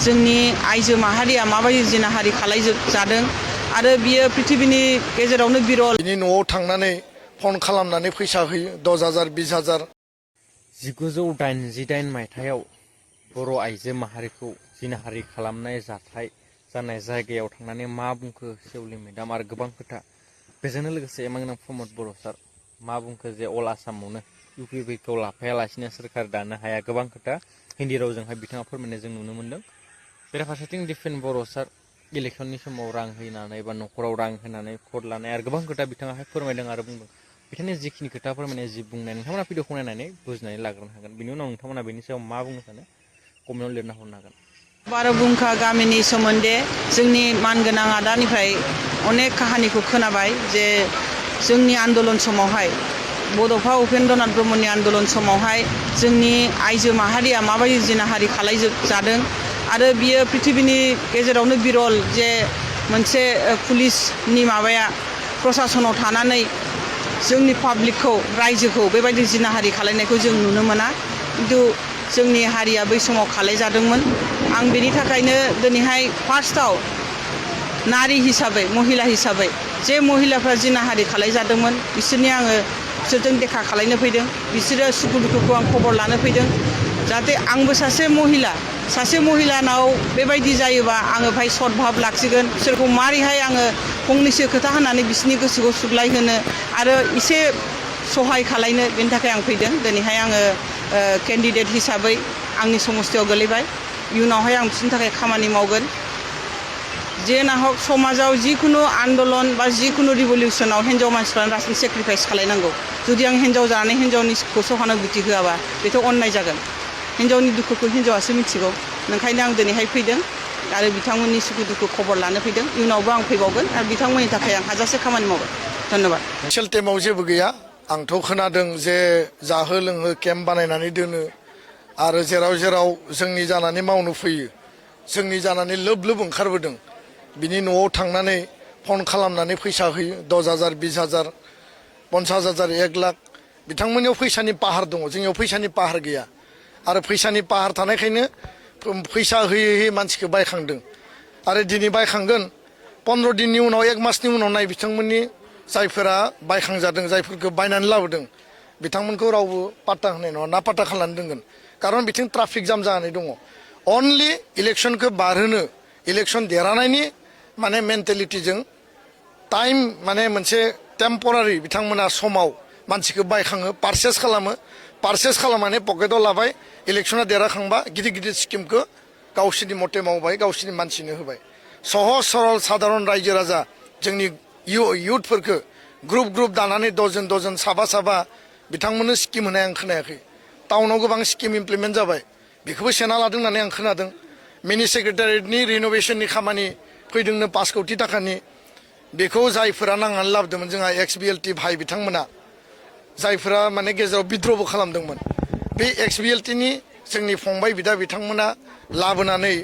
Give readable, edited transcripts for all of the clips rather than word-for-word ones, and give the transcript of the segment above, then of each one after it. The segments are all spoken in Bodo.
जोंनि आइजो माहारिया माबायदि जिनाहारि खालामजादों आरो बियो पृथिबीनि गेजेरावनो बिरल। बिनि न'आव थांनानै फन खालामनानै फैसा होयो 10,000 20,000। 1988 मायथाइयाव बर' आइजो माहारिखौ जिनाहारि खालामनाय जाथाय जानाय जायगायाव थांनानै मा बुंखो सेउलि मेडाम आरो गोबां खोथा बेजोंनो लोगोसे एमांनां प्रमद बर' सार मा बुंखो जे अल आसामावनो इउपिपिखौ लाफायालासिनो सोरखार दानो हाया गोबां खोथा हिन्दी रावजोंहाय बिथाङा फोरमायनाय जों नुनो मोन्दों। बेराफारसेथिं दिफेन बर' सार इलेक्सननि समाव रां होनानै बा न'खराव रां होनानै भट लानाय आरो गोबां खोथा बिथाङाहाय फोरमायदों आरो बुंदों। बिथांनि जिखिनि खोथा फोरमायनाय जि बुंनाय नोंथांमोना भिडिअखौ नायनानै बुजिनानै लाग्रोनो हागोन। बिनि उनाव नोंथांमोना बेनि सायाव मा बुंनो सानो कमेन्टआव लिरना हरनो हागोन। बार'बुंखा गामिनि सोमोन्दै जोंनि मानगोनां आदानिफ्राय अनेक काहानिखौ खोनाबाय जे जोंनि आन्दलन समावहाय बड'फा उपेन्द्रनाथ ब्रह्मनि आन्दलन समावहाय जोंनि आइजो माहारिया माबायदि जिनाहारि खालामजादों आरो बियो पृथिबीनि गेजेरावनो बिरल जे मोनसे पुलिसनि माबाया प्रसासनाव थानानै जोंनि पाब्लिकखौ रायजोखौ बेबायदि जिनाहारि खालामनायखौ जों नुनो मोना खिन्थु जोंनि हारिया बै समाव खालामजादोंमोन। आं बेनि थाखायनो दिनैहाय फार्स्टआव नारी हिसाबै महिला हिसाबै जे महिलाफ्रा जिनाहारि खालामजादोंमोन बिसोरनि आङो बिसोरजों देखा खालामनो फैदों। बिसोरो सुखु दुखुखौ आं खबर लानो फैदों जाहाथे आंबो सासे महिलानाव बेबायदि जायोबा आङो भाई सदभाब लाखिगोन बिसोरखौ मारैहाय आङो फंनैसो खोथा होनानै बिसोरनि गोसोखौ सुग्लायहोनो आरो एसे सहाय खालामनो बेनि थाखाय आं फैदों। दिनैहाय आङो केन्डिडेट हिसाबै आंनि समस्थियाव गोलैबाय। इयुनावहाय आं बिसोरनि थाखाय खामानि मावगोन। जे नाहक समाजाव जिखुनु आन्दलन बा जिखुनु रिभलिउसनाव हिन्जाव मानसिफ्रानो रासिन सेक्रिफाइस खालामनांगौ। जुदि आं हिन्जाव जानानै हिन्जावनिखौ सहानुभुति होआबा बेथ' अन्नाय जागोन। हिन्जावनि दुखुखौ हिन्जावासो मिथिगौ। ओंखायनो आं दिनैहाय फैदों आरो बिथांमोननि सुखु दुखु खबर लानो फैदों। इयुनावबो आं फैबावगोन आरो बिथांमोननि थाखाय आं हाजासे खामानि मावगोन। धन्यबाद। स्पेसियेल टाइमाव जेबो गैया। आंथ' खोनादों जे जाहो लोंहो केम्प बानायनानै दोनो आरो जेराव जेराव जोंनि जानानै मावनो फैयो जोंनि जानानै लोब लोब ओंखारबोदों। बिनि न'आव थांनानै फन खालामनानै फैसा होयो 10,000 20,000 50,000 1 लाख। बिथांमोननियाव फैसानि पाहार दङ, जोंनियाव फैसानि पाहार गैया आरो फैसानि पाहार थानायखायनो फैसा होयै होयै मानसिखौ बायखांदों आरो दिनै बायखांगोन 15 दिननि उनाव 1 मासनि उनाव नाय बिथांमोननि जायफोरा बायखांजादों जायफोरखौ बायनानै लाबोदों बिथांमोनखौ रावबो पात्ता होनाय नङा ना पात्ता खालामनानै दोनगोन। खारन बिथिं ट्राफिक जाम जानानै दङ। अनलि इलेक्सनखौ बारहोनो इलेक्सन देरहानायनि माने मेन्टेलिटिजों टाइम माने मोनसे टेम्परारि बिथांमोना समाव मानसिखौ बायखाङो पारचेस खालामनानै पकेटाव लाबाय। इलेक्सना देरहाखांबा गिदिर गिदिर स्किमखौ गावसोरनि मथे मावबाय गावसोरनि मानसिनो होबाय। सहज सरल साधारन रायजो राजा जोंनि इयुथफोरखौ ग्रुप दानानै दजन साबा बिथांमोननो स्किम होनाय आं खोनायाखै। टाउनाव गोबां स्किम इमप्लिमेन्ट जाबाय बेखौबो सेना लादों होननानै आं खोनादों। मिनि सेक्रेटारियेटनि रिन'भेसननि खामानि फैदोंनो 5 कौटि थाखानि बेखौ जायफोरा नांनानै लाबोदोंमोन जोंहा XBLT भाइ बिथांमोना जायफोरा माने गेजेराव बिद्र'बो खालामदोंमोन बे XBLTनि जोंनि फंबाय बिदा बिथांमोना लाबोनानै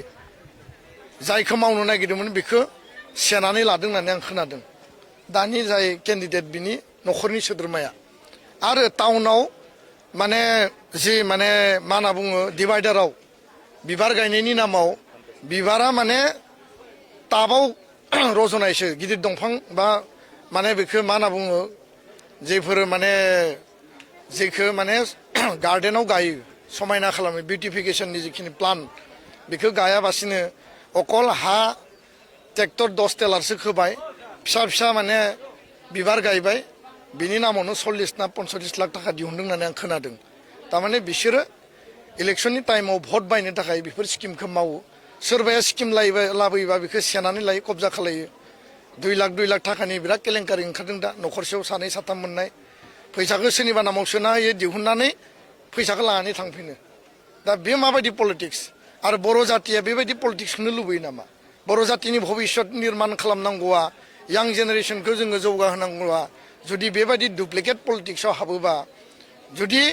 जायखौ मावनो नागिरदोंमोन बेखौ सेनानै लादों होननानै आं खोनादों। दानि जाय केन्डिडेट बिनि न'खरनि सोद्रोमाया आरो टाउनाव माने जि माने मा होनना बुङो डिभाइडाराव बिबार गायनायनि नामाव बिबारा माने टाबाव रज'नायसो गिदिर दंफां बा माने बेखौ मा होनना बुङो जेफोर माने जेखौ माने गार्डेनाव गायो समायना खालामो बिउटिफिकेसननि जिखिनि प्लान बेखौ गायाबासिनो अकल हा ट्रेक्टर 10 टेलारसो खोबाय फिसा माने बिबार गायबाय बिनि नामावनो 40 ना 45 लाख थाखा दिहुनदों होननानै आं खोनादों। थारमाने बिसोरो इलेक्सननि टाइमाव भट बायनो थाखाय बेफोर स्किमखौ मावो। सोरबाया स्किम लाबोयोबा बेखौ सेनानै लायो कब्जा खालायो। 2 लाख थाखानि बिराद केलेंकारि ओंखारदों दा न'खरसेयाव 2 3 मोननाय फैसाखौ सोरनिबा नामाव सोना होयो दिहुननानै फैसाखौ लानानै थांफिनो। दा बे माबायदि पलिटिक्स आरो बर' जातिया बेबायदि पलिटिक्सखौनो लुबैयो नामा? बर' जातिनि भबिष्यत निर्माण खालामनांगौआ यां जेनेरेसनखौ जोङो जौगाहोनांगौआ जुदि बेबायदि डुप्लिकेट पलिटिक्सआव हाबोबा जुदि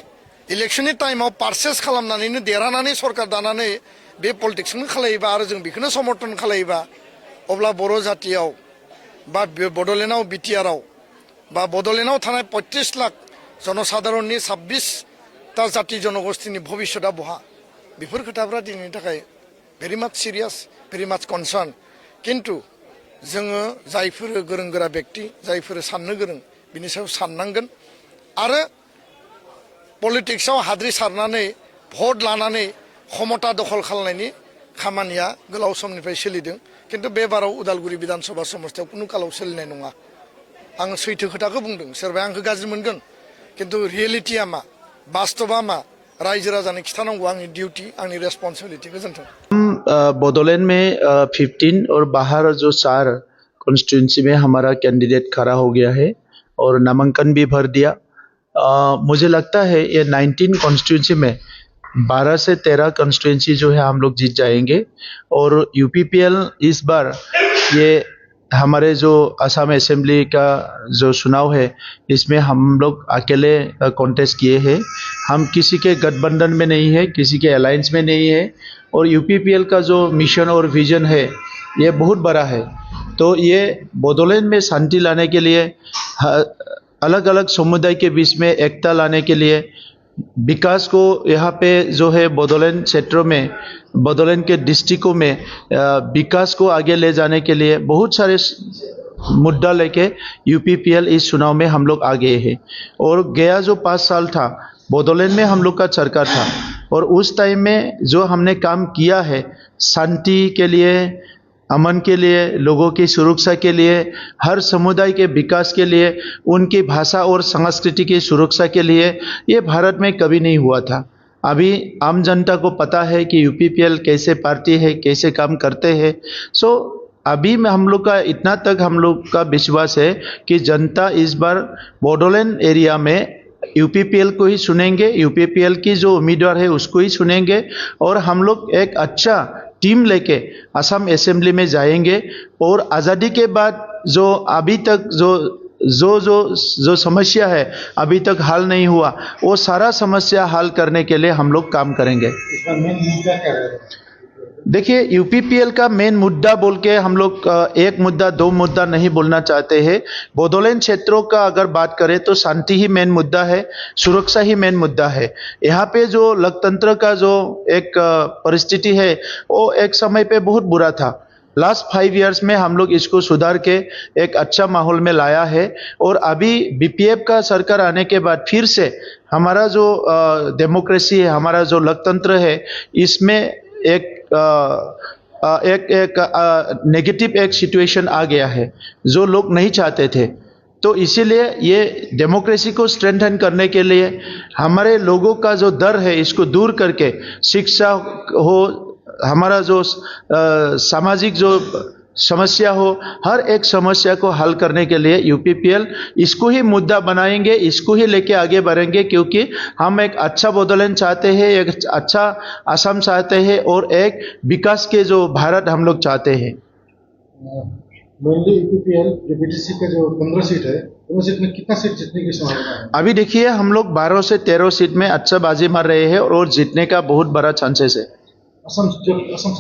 इलेक्सननि टाइमाव पारचेस खालामनानैनो देरहानानै सरकार दानानै बे पलिटिक्सखौनो खालायोबा आरो जों बेखौनो समर्थन खालायोबा अब्ला बर' जातियाव बा बड'लेण्डआव बिटिआरआव बा बड'लेण्डआव थानाय 35 लाख जनसाधारननि 26टा जाति जनगोष्ठीनि भबिष्यतआ बहा बेफोर खोथाफ्रा दिनैनि थाखाय भेरि माच सिरियास भेरि माच कनसार्न किन्तु जोङो जायफोर गोरों गोरा व्यक्ति जायफोर साननो गोरों बिनि सायाव साननांगोन आरो पलिटिक्सआव हाद्रि सारनानै भट लानानै क्षमता दखल खालामनायनि खामानिया गोलाव समनिफ्राय सोलिदों किन्तु बे बाराव उदालगुरि बिधानसभा समस्तियाव कुनु कालाव सोलिनाय नङा आं सैथो खोथाखौ बुंदों सोरबाया आंखौ गाज्रि मोनगोन किन्तु रियेलिटिया मा बास्तबा मा रायजो राजानो खिथानांगौ आंनि डिउटी आंनि रेसपन्सिबिलिटि गोजोन्थों बोडोलैंड में 15 और बाहर जो 4 कॉन्स्टिट्यूंसी में हमारा कैंडिडेट खड़ा हो गया है और नामांकन भी भर दिया। मुझे लगता है ये 19 कॉन्स्टिट्यूंसी में 12 से 13 कॉन्स्टिट्यूंसी जो है हम लोग जीत जाएंगे और यूपीपीएल इस बार ये हमारे जो असम असेंबली का जो चुनाव है इसमें हम लोग अकेले कॉन्टेस्ट किए हैं। हम किसी के गठबंधन में नहीं है, किसी के अलायंस में नहीं है और यूपीपीएल का जो मिशन और विजन है ये बहुत बड़ा है। तो ये बोडोलैंड में शांति लाने के लिए, अलग अलग समुदाय के बीच में एकता लाने के लिए, विकास को यहाँ पे जो है बोडोलैंड क्षेत्रों में, बोडोलैंड के डिस्ट्रिक्टों में विकास को आगे ले जाने के लिए बहुत सारे मुद्दा लेके यूपीपीएल इस चुनाव में हम लोग आ गए हैं। और गया जो 5 साल था बोडोलैंड में हम लोग का सरकार था और उस टाइम में जो हमने काम किया है शांति के लिए, अमन के लिए, लोगों की सुरक्षा के लिए, हर समुदाय के विकास के लिए, उनकी भाषा और संस्कृति की सुरक्षा के लिए, ये भारत में कभी नहीं हुआ था। अभी आम जनता को पता है कि यूपीपीएल कैसे पार्टी है, कैसे काम करते हैं। सो अभी में हम लोग का इतना तक हम लोग का विश्वास है कि जनता इस बार बोडोलैंड एरिया में यूपीपीएल को ही सुनेंगे, यूपीपीएल की जो उम्मीदवार है उसको ही सुनेंगे और हम लोग एक अच्छा टीम लेके असम असेंबली में जाएंगे और आज़ादी के बाद जो अभी तक जो समस्या है अभी तक हल नहीं हुआ, वो सारा समस्या हल करने के लिए हम लोग काम करेंगे। देखिए यूपीपीएल का मेन मुद्दा बोल के हम लोग एक मुद्दा 2 मुद्दा नहीं बोलना चाहते हैं। बोडोलैंड क्षेत्रों का अगर बात करें तो शांति ही मेन मुद्दा है, सुरक्षा ही मेन मुद्दा है। यहाँ पे जो लोकतंत्र का जो एक परिस्थिति है वो एक समय पे बहुत बुरा था। लास्ट 5 इयर्स में हम लोग इसको सुधार के एक अच्छा माहौल में लाया है और अभी बीपीएफ का सरकार आने के बाद फिर से हमारा जो डेमोक्रेसी है, हमारा जो लोकतंत्र है, इसमें एक नेगेटिव एक सिचुएशन आ गया है जो लोग नहीं चाहते थे। तो इसीलिए ये डेमोक्रेसी को स्ट्रेंथन करने के लिए हमारे लोगों का जो डर है इसको दूर करके शिक्षा हो, हमारा जो सामाजिक जो समस्या हो, हर एक समस्या को हल करने के लिए यूपीपीएल इसको ही मुद्दा बनाएंगे, इसको ही लेके आगे बढ़ेंगे क्योंकि हम एक अच्छा बोडोलैंड चाहते हैं, एक अच्छा असम चाहते हैं और एक विकास के जो भारत हम लोग चाहते हैं। मेनली यूपीपीएल बीटीसी का जो 15 सीट है, 15 सीट में कितना सीट जीतने की संभावना है? अभी देखिए हम लोग 12 से 13 सीट में अच्छा बाजी मार रहे हैं और जीतने का बहुत बड़ा चांसेस है। असम